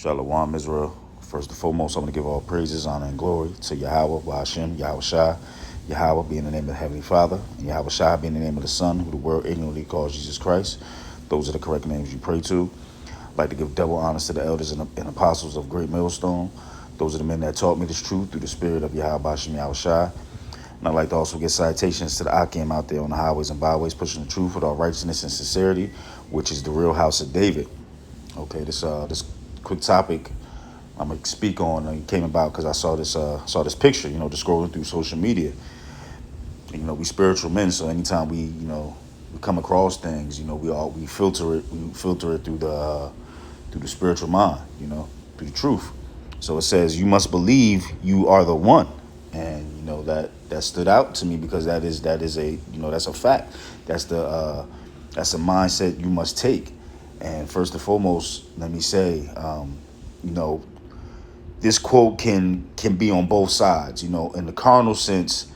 Shalom, Israel. First and foremost, I'm going to give all praises, honor, and glory to Yahweh, Bahashem, Yahweh Shai. Yahweh being the name of the Heavenly Father, and Yahweh Shai being the name of the Son, who the world ignorantly calls Jesus Christ. Those are the correct names you pray to. I'd like to give double honors to the elders and apostles of Great Millstone. Those are the men that taught me this truth through the spirit of Yahweh, Bahashem, Yahweh Shai. And I'd like to also give citations to the Akim out there on the highways and byways, pushing the truth with all righteousness and sincerity, which is the real house of David. Okay, this quick topic I'm gonna speak on came about because I saw this picture, just scrolling through social media. And, we spiritual men, so anytime we come across things, we filter it through the spiritual mind, through the truth. So it says you must believe you are the one, and that stood out to me because that is a that's a fact. That's a mindset you must take. And first and foremost, let me say, this quote can be on both sides. In the carnal sense,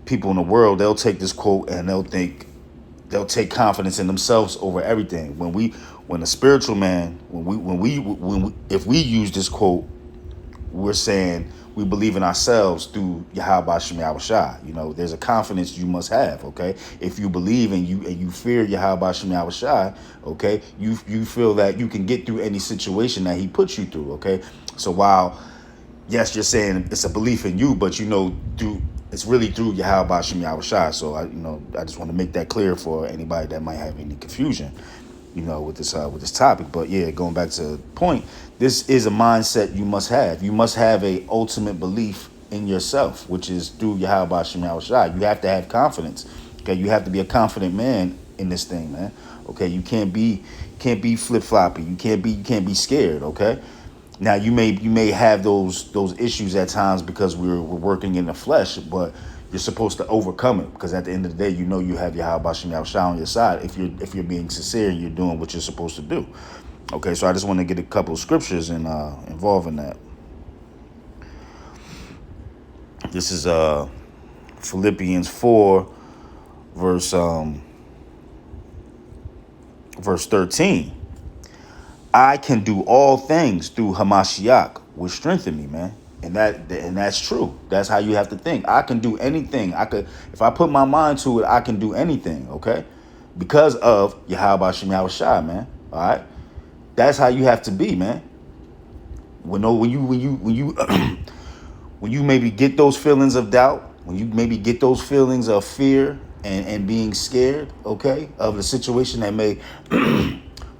people in the world, they'll take this quote and they'll take confidence in themselves over everything. When a spiritual man, if we use this quote, we're saying we believe in ourselves through Yahweh Shai Shai. There's a confidence you must have, okay? If you believe and you fear Yahweh Shai, okay, you feel that you can get through any situation that he puts you through, okay? So while, yes, you're saying it's a belief in you, but it's really through Yahweh Shai. So I just want to make that clear for anybody that might have any confusion, with this topic. But yeah, going back to the point, this is a mindset you must have. You must have a ultimate belief in yourself, which is through Yahweh Shai. You have to have confidence. Okay, you have to be a confident man in this thing, man. Okay, you can't be flip floppy. You can't be scared. Okay. Now you may have those issues at times because we're working in the flesh, but you're supposed to overcome it because at the end of the day, you have Yahweh Shai on your side if you're being sincere and you're doing what you're supposed to do. Okay, so I just want to get a couple of scriptures involving that. This is Philippians 4, verse 13. I can do all things through Hamashiach, which strengthen me, man. And that's true. That's how you have to think. I can do anything. If I put my mind to it, I can do anything, okay? Because of Yahweh Shai, man. All right? That's how you have to be, man. When you when you maybe get those feelings of doubt, when you maybe get those feelings of fear and being scared, okay, of the situation that may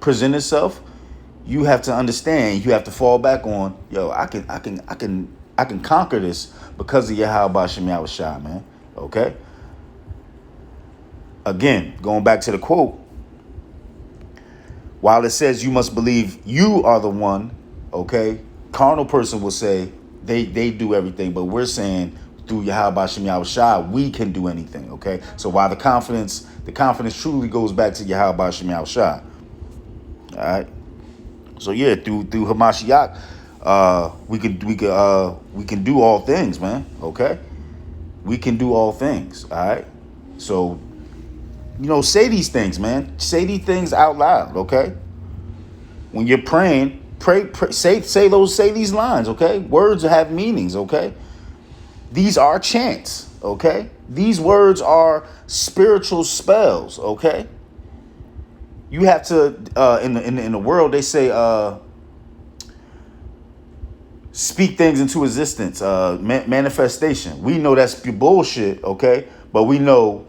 present itself, you have to understand, you have to fall back on, I can conquer this because of Yahweh Shai, man. Okay? Again, going back to the quote, while it says you must believe you are the one, okay, carnal person will say they do everything, but we're saying through Yahweh Shai, we can do anything, okay? So while the confidence truly goes back to Yahweh Shai. All right? So yeah, through Hamashiach, we can do all things, man. Okay, we can do all things. All right. So, say these things, man. Say these things out loud. Okay. When you're praying, pray. Say these lines. Okay. Words have meanings. Okay. These are chants. Okay. These words are spiritual spells. Okay. You have to in the world they say speak things into existence, manifestation. We know that's bullshit, okay? But we know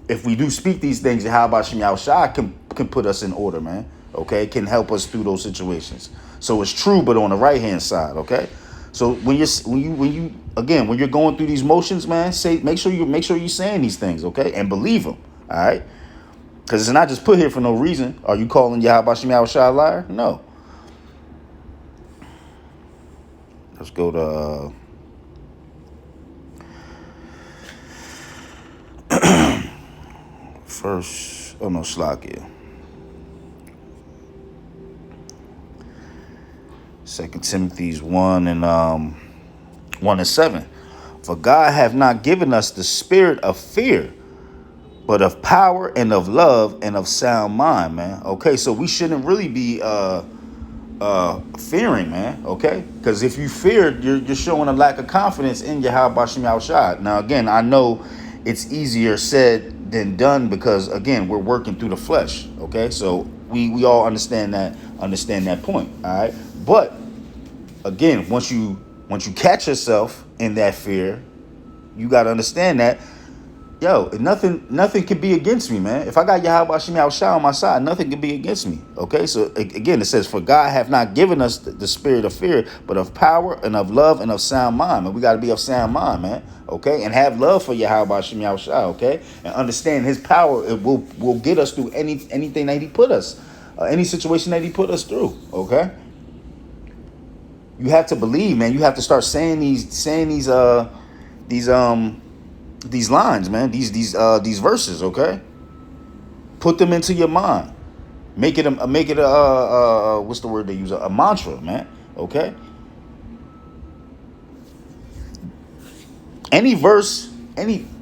if we do speak these things, how about Shai can put us in order, man? Okay, can help us through those situations. So it's true, but on the right hand side, okay? So when you're going through these motions, man, make sure you're saying these things, okay, and believe them, all right? Because it's not just put here for no reason. Are you calling Yahweh Shai a liar? No. Let's go to first. Oh no, Slakia. 2 Timothy 1 and 7. For God hath not given us the spirit of fear, but of power and of love and of sound mind, man. Okay, so we shouldn't really be fearing, man. Okay, because if you fear, you're showing a lack of confidence in Yahweh Bashim Yahushua. Now, again, I know it's easier said than done because again, we're working through the flesh. Okay, so we all understand that point. All right, but again, once you catch yourself in that fear, you got to understand that, yo, nothing can be against me, man. If I got Yahweh Hashem Yahushua on my side, nothing can be against me. Okay, so again, it says, "For God hath not given us the spirit of fear, but of power and of love and of sound mind." And we got to be of sound mind, man. Okay, and have love for Yahweh Hashem Yahushua. Okay, and understand His power. It will get us through anything that He put us, any situation that He put us through. Okay. You have to believe, man. You have to start saying these lines, man. These verses, okay? Put them into your mind. Make it a what's the word they use? A mantra, man. Okay?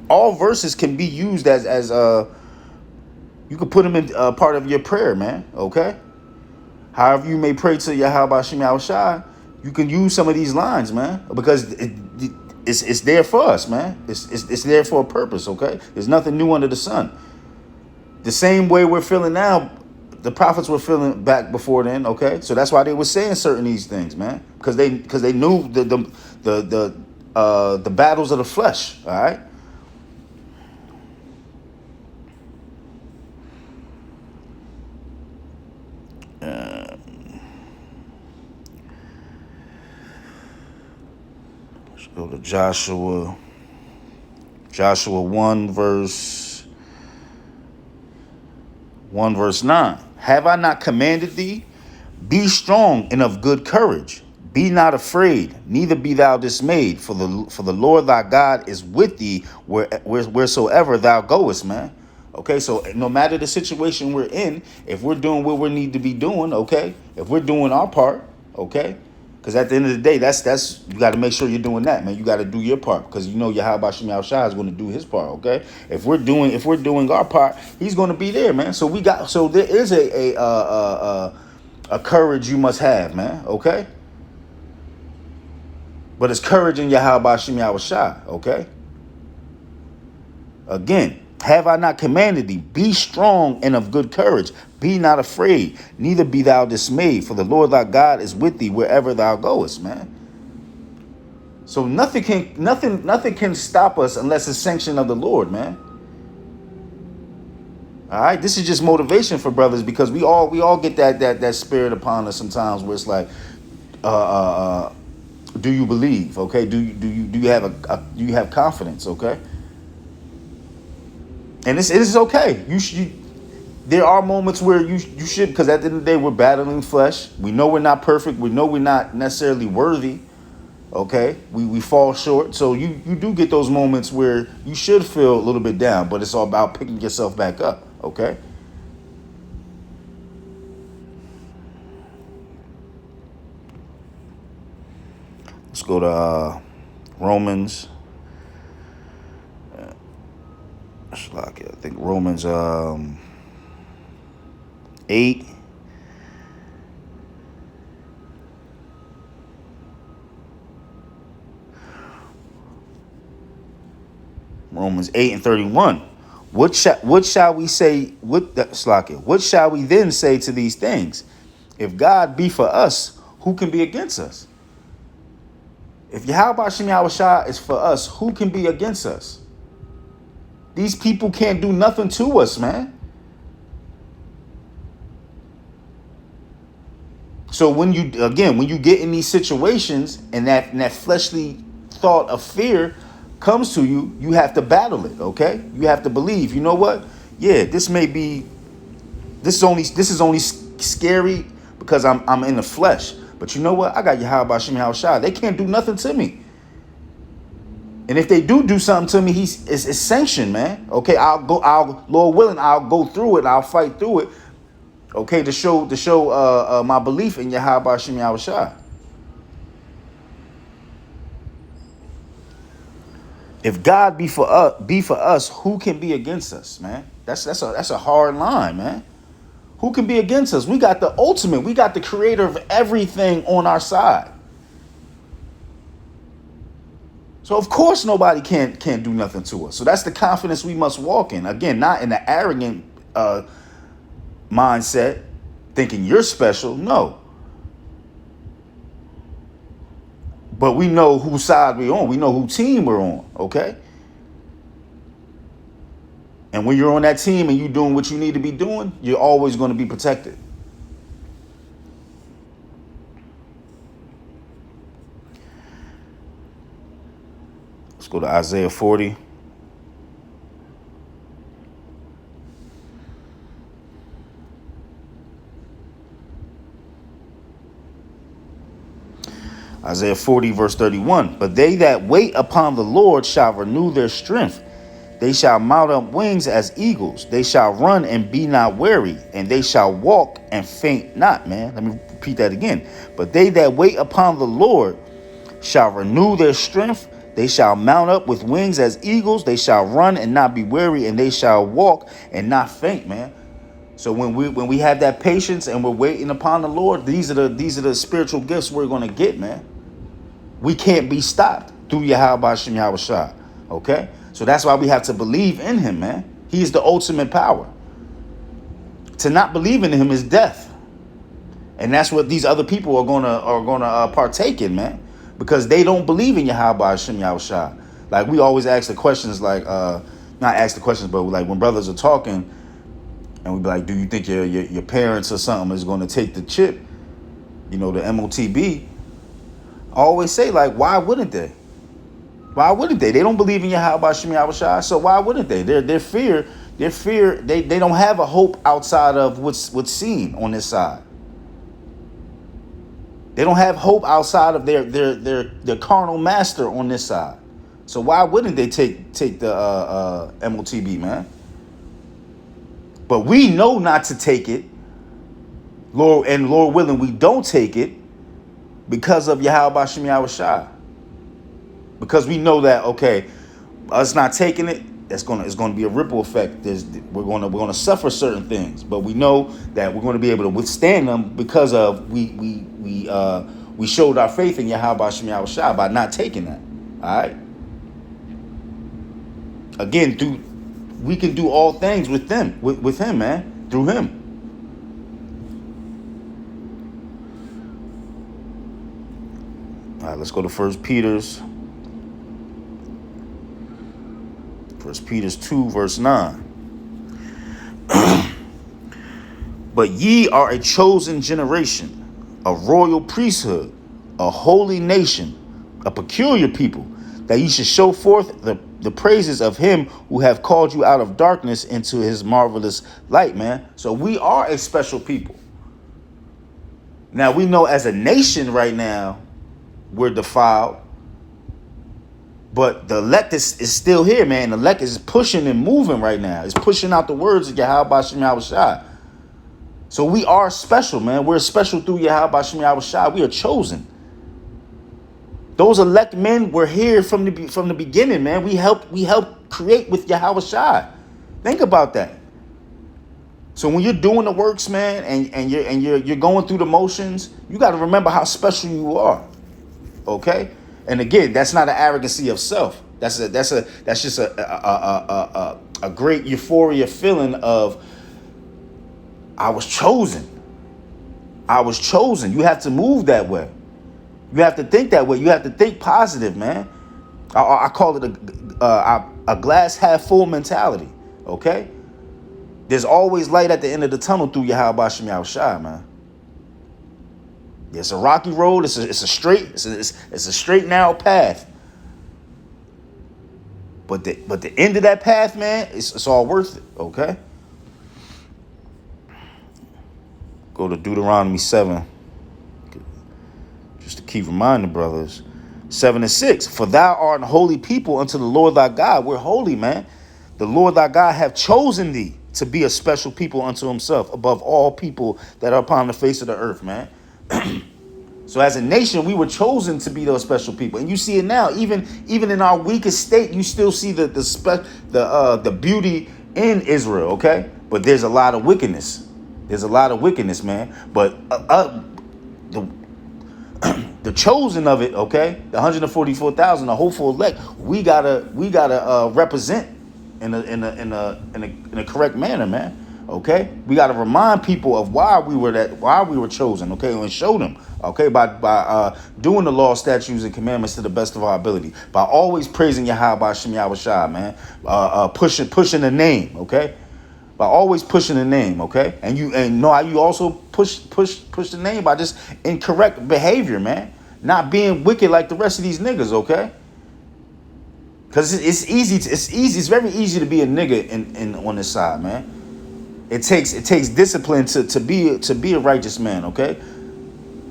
All verses can be used as you could put them in part of your prayer, man. Okay? However you may pray to Yahweh Shem Yahushua, you can use some of these lines, man, because it's there for us, man. It's there for a purpose, okay? There's nothing new under the sun. The same way we're feeling now, the prophets were feeling back before then, okay? So that's why they were saying certain these things, man, because they knew the battles of the flesh, all right? Let's go to Joshua 1 verse 9. Have I not commanded thee? Be strong and of good courage. Be not afraid, neither be thou dismayed, for the Lord thy God is with thee wheresoever thou goest, man. Okay, so no matter the situation we're in, if we're doing what we need to be doing, okay, if we're doing our part, okay, because at the end of the day, that's you got to make sure you're doing that, man. You got to do your part, because you know Yahweh Shem Yahushua is going to do his part, okay. If we're doing our part, he's going to be there, man. So there is a courage you must have, man, okay. But it's courage in Yahweh Shem Yahushua, okay. Again, have I not commanded thee? Be strong and of good courage. Be not afraid, neither be thou dismayed, for the Lord thy God is with thee wherever thou goest, man. So nothing can stop us unless it's sanction of the Lord, man. All right, this is just motivation for brothers, because we all get that spirit upon us sometimes where it's like, do you believe? Okay, do you have confidence? Okay. And it is okay. There are moments where you should, because at the end of the day, we're battling flesh. We know we're not perfect. We know we're not necessarily worthy. Okay, we fall short. So you do get those moments where you should feel a little bit down, but it's all about picking yourself back up. Okay. Let's go to Romans. I think Romans 8. Romans 8 and 31. What shall we say? What shall we then say to these things? If God be for us, who can be against us? If Yahweh Shem Yahushua is for us, who can be against us? These people can't do nothing to us, man. So when you get in these situations and that fleshly thought of fear comes to you, you have to battle it, okay? You have to believe, you know what? Yeah, this is only scary because I'm in the flesh. But you know what? I got Yahweh Shem Yahushua. They can't do nothing to me. And if they do something to me, it's sanctioned, man. Okay, Lord willing, I'll go through it. I'll fight through it. Okay, to show my belief in Yahweh Shem Yahushua. If God be for us, who can be against us, man? That's a hard line, man. Who can be against us? We got the ultimate. We got the creator of everything on our side. So of course nobody can't do nothing to us. So that's the confidence we must walk in. Again, not in the arrogant mindset, thinking you're special. No. But we know whose side we're on. We know whose team we're on. Okay. And when you're on that team and you're doing what you need to be doing, you're always going to be protected. Let's go to Isaiah 40. Isaiah 40, verse 31. But they that wait upon the Lord shall renew their strength. They shall mount up wings as eagles. They shall run and be not weary, and they shall walk and faint not, man. Let me repeat that again. But they that wait upon the Lord shall renew their strength. They shall mount up with wings as eagles. They shall run and not be weary, and they shall walk and not faint, man. So when we have that patience and we're waiting upon the Lord, these are the spiritual gifts we're going to get, man. We can't be stopped through Yahweh B'Shem Yahweh Shai. Okay? So that's why we have to believe in him, man. He's the ultimate power. To not believe in him is death. And that's what these other people are gonna partake in, man. Because they don't believe in Yahweh B'Shem Yahweh Shai. Like we always ask the questions like, not ask the questions, but like when brothers are talking and we be like, do you think your parents or something is going to take the chip, the MOTB? I always say, like, why wouldn't they? Why wouldn't they? They don't believe in Yahweh B'Shem Yahweh Shai, so why wouldn't they? Their fear, they don't have a hope outside of what's seen on this side. They don't have hope outside of their carnal master on this side. So why wouldn't they take the MOTB, man? But we know not to take it, Lord willing, we don't take it because of Yahweh B'Shem Yahweh Shai. Because we know that, okay, us not taking it, it's going to be a ripple effect. We're going to suffer certain things, but we know that we're going to be able to withstand them because of we showed our faith in Yahweh B'Shem Yahweh Shai by not taking that. All right. Again, we can do all things with them, with him, man, through him. All right, let's go to 1 Peter 2, verse 9. But ye are a chosen generation, a royal priesthood, a holy nation, a peculiar people, that ye should show forth the praises of him who have called you out of darkness into his marvelous light, man. So we are a special people. Now we know as a nation right now, we're defiled. But the elect is still here, man. The elect is pushing and moving right now. It's pushing out the words of Yahweh B'Shem Yahweh Shai. So we are special, man. We're special through Yahweh B'Shem Yahweh Shai. We are chosen. Those elect men were here from the beginning, man. We helped create with Yahweh Shai. Think about that. So when you're doing the works, man, and you're going through the motions, you got to remember how special you are. Okay? And again, that's not an arrogancy of self. That's just a great euphoria feeling of I was chosen. I was chosen. You have to move that way. You have to think that way. You have to think positive, man. I call it a glass half full mentality. Okay? There's always light at the end of the tunnel through Yahweh B'Shem Yahweh Shai, man. It's a rocky road. It's a straight narrow path. But the end of that path, man, it's all worth it. Okay. Go to Deuteronomy 7. Just to keep reminding brothers. 7 and 6. For thou art a holy people unto the Lord thy God. We're holy, man. The Lord thy God hath chosen thee to be a special people unto himself above all people that are upon the face of the earth, man. So as a nation, we were chosen to be those special people, and you see it now. Even in our weakest state, you still see the beauty in Israel. Okay, but there's a lot of wickedness. There's a lot of wickedness, man. But the the chosen of it, okay, the 144,000, the hopeful elect, we gotta represent in a correct manner, man. Okay, we gotta remind people of why we were chosen. Okay, and show them. Okay, by doing the law, statutes, and commandments to the best of our ability, by always praising Yahweh Shem Yahweh Shai, man, pushing the name. Okay, by always pushing the name. Okay, and you know how you also push the name by just incorrect behavior, man, not being wicked like the rest of these niggas. Okay. Cause it's very easy to be a nigga in on this side, man. It takes discipline to be a righteous man, okay?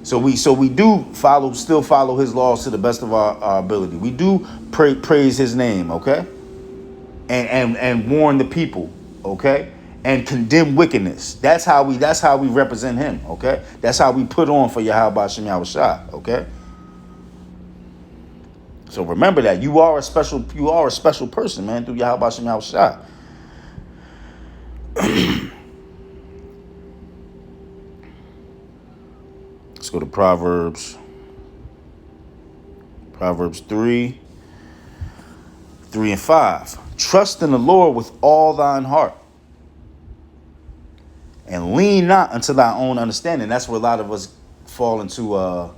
So we do still follow his laws to the best of our ability. We do praise his name, okay? And warn the people, okay? And condemn wickedness. That's how we represent him, okay? That's how we put on for Yahweh Shem Yahweh Shai, okay? So remember that you are a special person, man, through Yahweh Shem Yahweh Shai. Let's go to Proverbs 3 and 5. Trust in the Lord with all thine heart, and lean not unto thy own understanding. That's where a lot of us fall into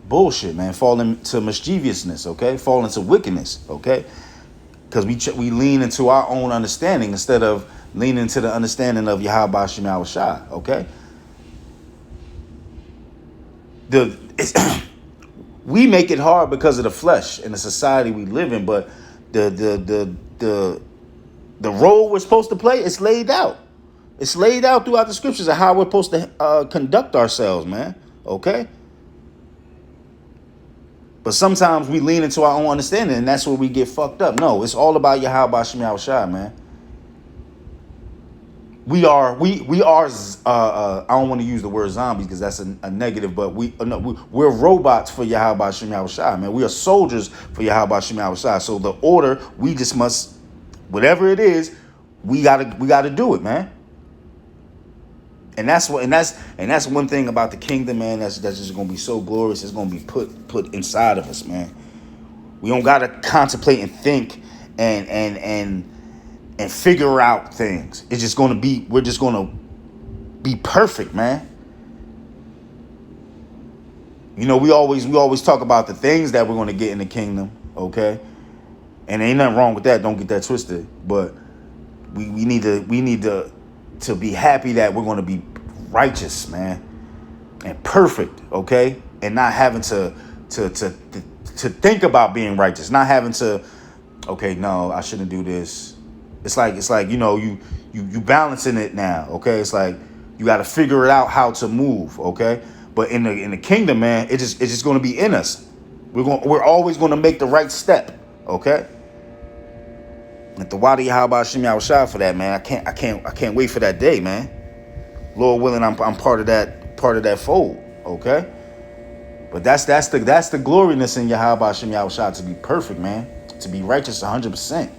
bullshit, man. Fall into mischievousness, okay? Fall into wickedness, okay? Because we lean into our own understanding instead of leaning into the understanding of Yahweh Shem Yahweh Shai, okay? We make it hard because of the flesh and the society we live in, but the role we're supposed to play is laid out. It's laid out throughout the scriptures of how we're supposed to conduct ourselves, man. Okay? But sometimes we lean into our own understanding, and that's where we get fucked up. No, it's all about Yahweh Shem Yahweh Shai, man. We are. I don't want to use the word zombies because that's a negative, but we're robots for Yahweh Shem Yahweh Shai, man. We are soldiers for Yahweh Shem Yahweh Shai. So the order, we just must, whatever it is, we gotta do it, man. And that's one thing about the kingdom, man. That's just gonna be so glorious. It's gonna be put inside of us, man. We don't gotta contemplate and think and figure out things. It's just gonna be. We're just gonna be perfect, man. You know, we always talk about the things that we're gonna get in the kingdom, okay? And ain't nothing wrong with that. Don't get that twisted. But we need to be happy that we're going to be righteous, man, and perfect, okay, and not having to think about being righteous, not having to, okay, no, I shouldn't do this. It's like you know, you balancing it now, okay. It's like you got to figure it out how to move, okay. But in the kingdom, man, it's just going to be in us. We're always going to make the right step, okay. And the Wadi Yahweh Shem Yahweh Shai for that, man. I can't wait for that day, man. Lord willing, I'm part of that fold, okay? But that's the gloriness in Yahweh Shem Yahweh Shai, to be perfect, man. To be righteous 100%.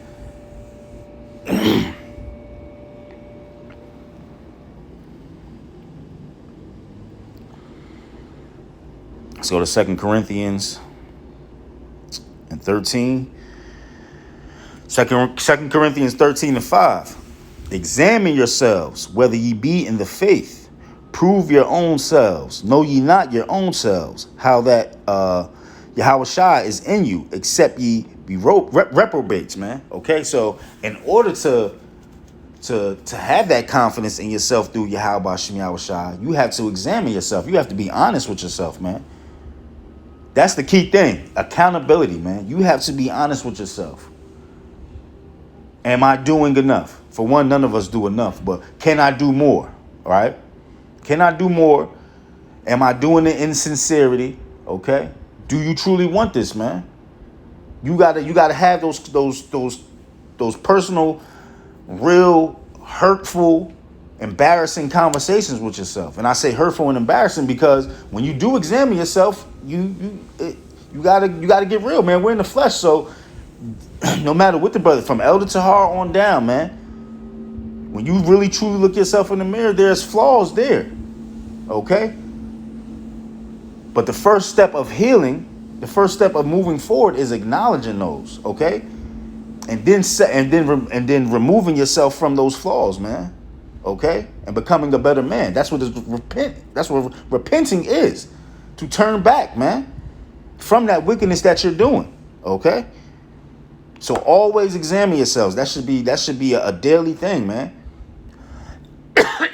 Let's go to 2 Corinthians 13. 2 Corinthians 13 and 5. Examine yourselves, whether ye be in the faith. Prove your own selves. Know ye not your own selves, how that Yahweh Shai is in you, except ye be reprobates, man. Okay, so in order to have that confidence in yourself through Yahweh Shem Yahweh Shai, you have to examine yourself. You have to be honest with yourself, man. That's the key thing. Accountability, man. You have to be honest with yourself. Am I doing enough? For one, none of us do enough, but can I do more? All right? Can I do more? Am I doing it in sincerity? Okay? Do you truly want this, man? You gotta have those personal, real, hurtful, embarrassing conversations with yourself. And I say hurtful and embarrassing because when you do examine yourself, you gotta get real, man. We're in the flesh, so no matter what the brother, from Elder Tahar on down, man, When you really truly look yourself in the mirror, there's flaws there. Okay? But the first step of healing, the first step of moving forward is acknowledging those, okay? And then removing yourself from those flaws, man. Okay? And becoming a better man. That's what repenting is. To turn back, man, from that wickedness that you're doing. Okay? So always examine yourselves. That should be a daily thing, man.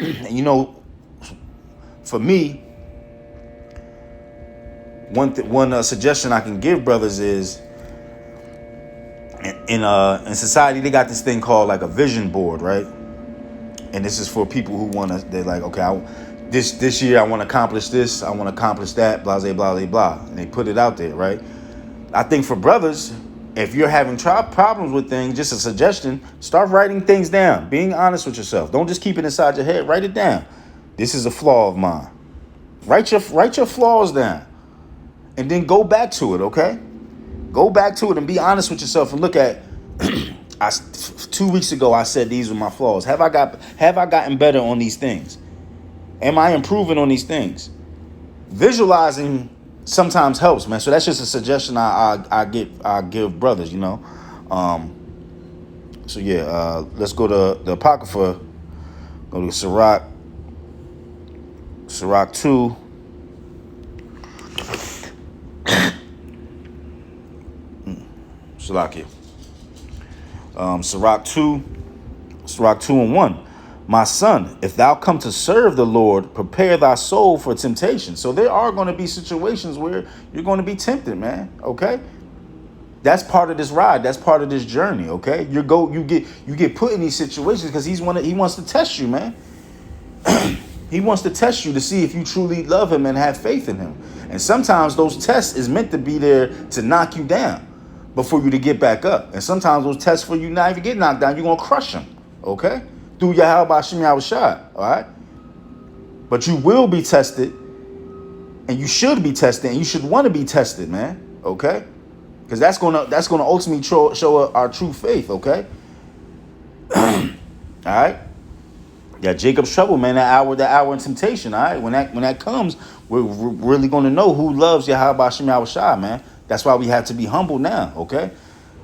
And you know, for me, one suggestion I can give brothers is in society they got this thing called like a vision board, right? And this is for people who they're like, okay, this year I want to accomplish this, I want to accomplish that, blah blah blah blah, and they put it out there, right? I think for brothers, if you're having problems with things, just a suggestion, start writing things down, being honest with yourself. Don't just keep it inside your head. Write it down. This is a flaw of mine. Write your flaws down, and then go back to it. Okay, go back to it and be honest with yourself and look at. 2 weeks ago I said these were my flaws. Have I gotten better on these things? Am I improving on these things? Visualizing sometimes helps, man. So that's just a suggestion I give brothers, you know. So yeah, let's go to the Apocrypha. Go to Sirach 2. Salakia. Sirach 2:1. My son, if thou come to serve the Lord, prepare thy soul for temptation. So there are going to be situations where you're going to be tempted, man. Okay, that's part of this ride. That's part of this journey. Okay, you get put in these situations because he wants to test you, man. He wants to test you to see if you truly love him and have faith in him. And sometimes those tests is meant to be there to knock you down, but for you to get back up. And sometimes those tests for you not even get knocked down, you're going to crush them, okay? Through Yahweh Bashim Yahushua, all right? But you will be tested, and you should be tested, and you should want to be tested, man, okay? Because that's gonna ultimately show our true faith, okay? All right? Yeah, Jacob's trouble, man, that hour in temptation, all right? When that comes, we're really going to know who loves Yahweh Bashim Yahushua, man. That's why we have to be humble now, okay?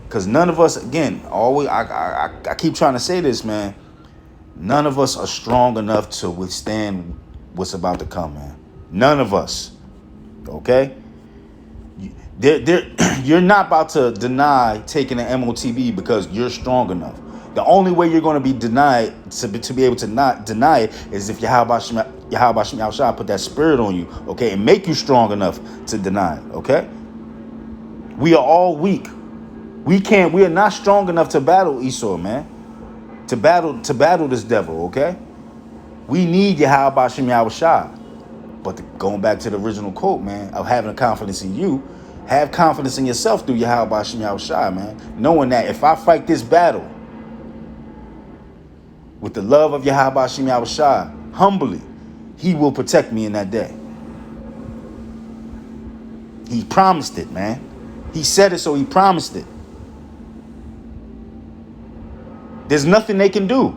Because none of us, again, always I keep trying to say this, man. None of us are strong enough to withstand what's about to come, man. None of us, okay? You're not about to deny taking an MOTB because you're strong enough. The only way you're going to be denied to be able to not deny it is if Yahweh Yahushua put that spirit on you, okay, and make you strong enough to deny it, okay? We are all weak. We are not strong enough to battle Esau, man. To battle this devil, okay? We need Yahweh Bashim Yahushua. But going back to the original quote, man, of having confidence in you, have confidence in yourself through Yahweh Bashim Yahushua, man. Knowing that if I fight this battle with the love of Yahweh Bashim Yahushua, humbly, he will protect me in that day. He promised it, man. He said it, so he promised it. There's nothing they can do.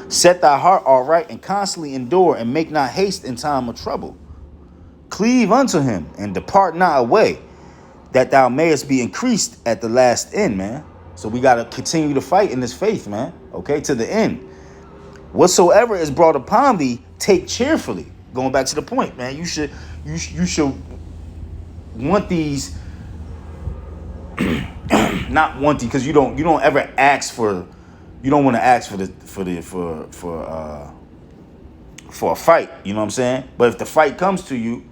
Set thy heart aright and constantly endure, and make not haste in time of trouble. Cleave unto him and depart not away, that thou mayest be increased at the last end, man. So we got to continue to fight in this faith, man. Okay, to the end. Whatsoever is brought upon thee, take cheerfully. Going back to the point, man. You should want these. Not wanting, because you don't ever ask for, you don't want to ask for a fight, you know what I'm saying? But if the fight comes to you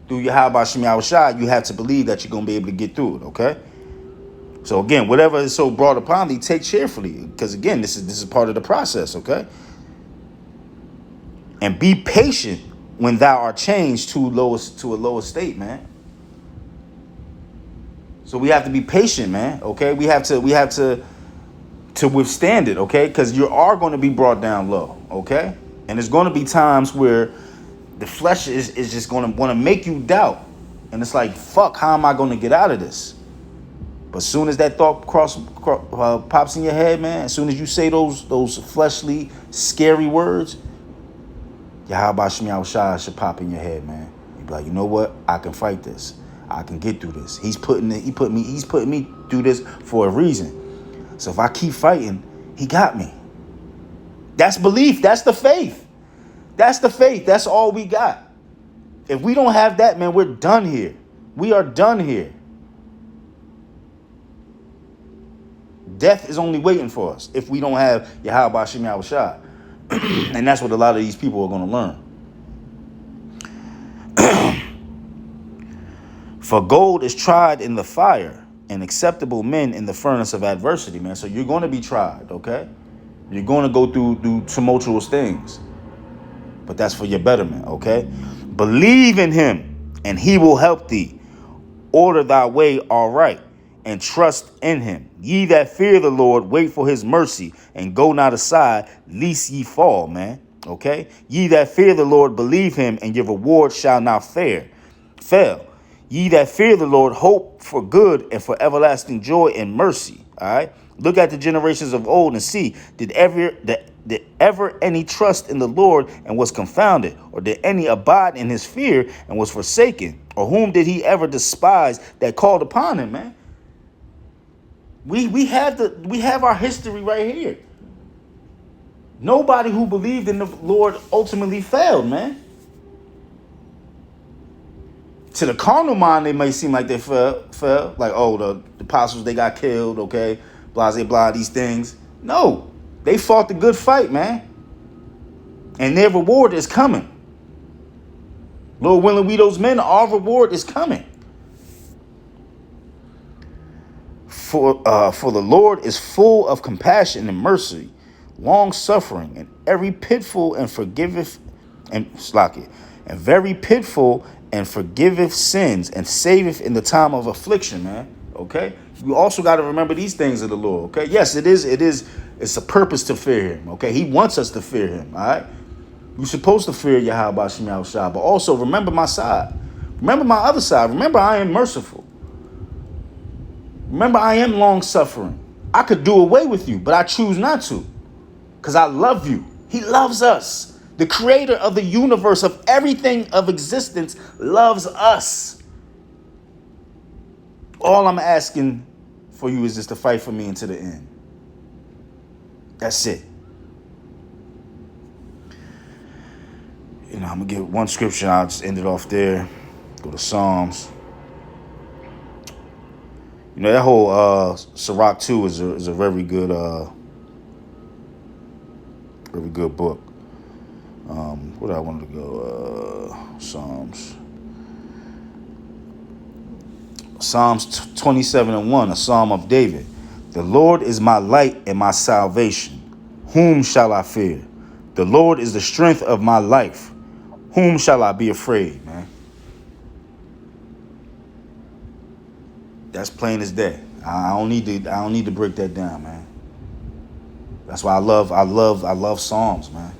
through Yahweh Bashim Yahushua, you have to believe that you're gonna be able to get through it, okay? So again, whatever is so brought upon thee, take cheerfully, because again, this is part of the process, okay? And be patient when thou art changed to a lower state, man. So we have to be patient, man. Okay, we have to withstand it. Okay, because you are going to be brought down low. Okay, and there's going to be times where the flesh is just going to want to make you doubt, and it's like, fuck, how am I going to get out of this? But as soon as that thought pops in your head, man, as soon as you say those fleshly, scary words, Yahweh Shemi Shai should pop in your head, man. You be like, you know what? I can fight this. I can get through this. He's putting me through this for a reason. So if I keep fighting, he got me. That's belief. That's the faith. That's the faith. That's all we got. If we don't have that, man, we're done here. We are done here. Death is only waiting for us if we don't have Yahweh Shemi Shai. And that's what a lot of these people are going to learn. For gold is tried in the fire, and acceptable men in the furnace of adversity, man. So you're going to be tried, okay? You're going to go through tumultuous things. But that's for your betterment, okay? Believe in him, and he will help thee. Order thy way aright, and trust in him. Ye that fear the Lord, wait for his mercy, and go not aside, lest ye fall, man. Okay? Ye that fear the Lord, believe him, and your reward shall not fail. Ye that fear the Lord, hope for good and for everlasting joy and mercy. All right? Look at the generations of old and see, did ever any trust in the Lord and was confounded? Or did any abide in his fear and was forsaken? Or whom did he ever despise that called upon him, man? We have our history right here. Nobody who believed in the Lord ultimately failed, man. To the carnal mind, they may seem like they fell. Like, oh, the apostles, they got killed, okay? Blah, blah, blah, these things. No, they fought the good fight, man. And their reward is coming. Lord willing, we those men, our reward is coming. For the Lord is full of compassion and mercy, long suffering, and every pitfall and forgiveth and very pitful and forgiveth sins and saveth in the time of affliction, man. Okay, you also got to remember these things of the Lord. Okay, yes, it's a purpose to fear him. Okay, he wants us to fear him. All right, you're supposed to fear Yahweh Shemi Shai, but also remember my side. Remember my other side. Remember I am merciful. Remember, I am long-suffering. I could do away with you, but I choose not to because I love you. He loves us. The creator of the universe, of everything of existence, loves us. All I'm asking for you is just to fight for me until the end. That's it. I'm going to get one scripture. I'll just end it off there. Go to Psalms. That whole Sirach 2 is a very good book. Where I wanted to go? Psalms 27:1, a psalm of David. The Lord is my light and my salvation. Whom shall I fear? The Lord is the strength of my life. Whom shall I be afraid, man? That's plain as day. I don't need to break that down, man. That's why I love Psalms, man.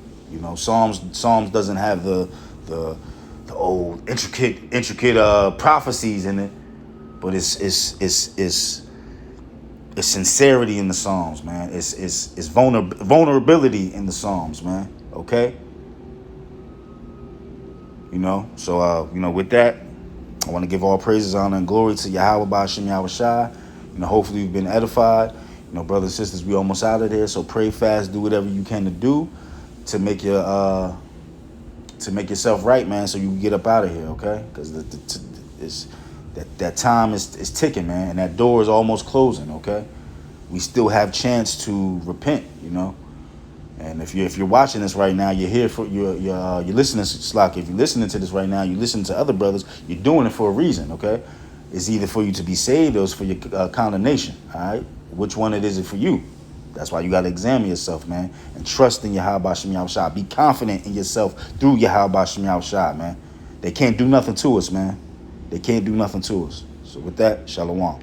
Psalms doesn't have the old intricate prophecies in it, but it's sincerity in the Psalms, man. It's vulnerability in the Psalms, man. Okay. So with that, I want to give all praises, honor, and glory to Yahweh Ba'ashem Yahweh Shai. Hopefully you've been edified. Brothers and sisters, we almost out of there. So pray fast, do whatever you can to do to make yourself right, man, so you can get up out of here, okay? Because that time is ticking, man, and that door is almost closing, okay? We still have chance to repent, And if you're watching this right now, you're here for you're listening to Slack. If you're listening to this right now, you listen to other brothers. You're doing it for a reason, okay? It's either for you to be saved or it's for your condemnation. All right, which one it is for you? That's why you got to examine yourself, man, and trust in Yahweh Shem Yahweh Shai. Be confident in yourself through Yahweh Shem Yahweh Shai, man. They can't do nothing to us, man. They can't do nothing to us. So with that, shalom.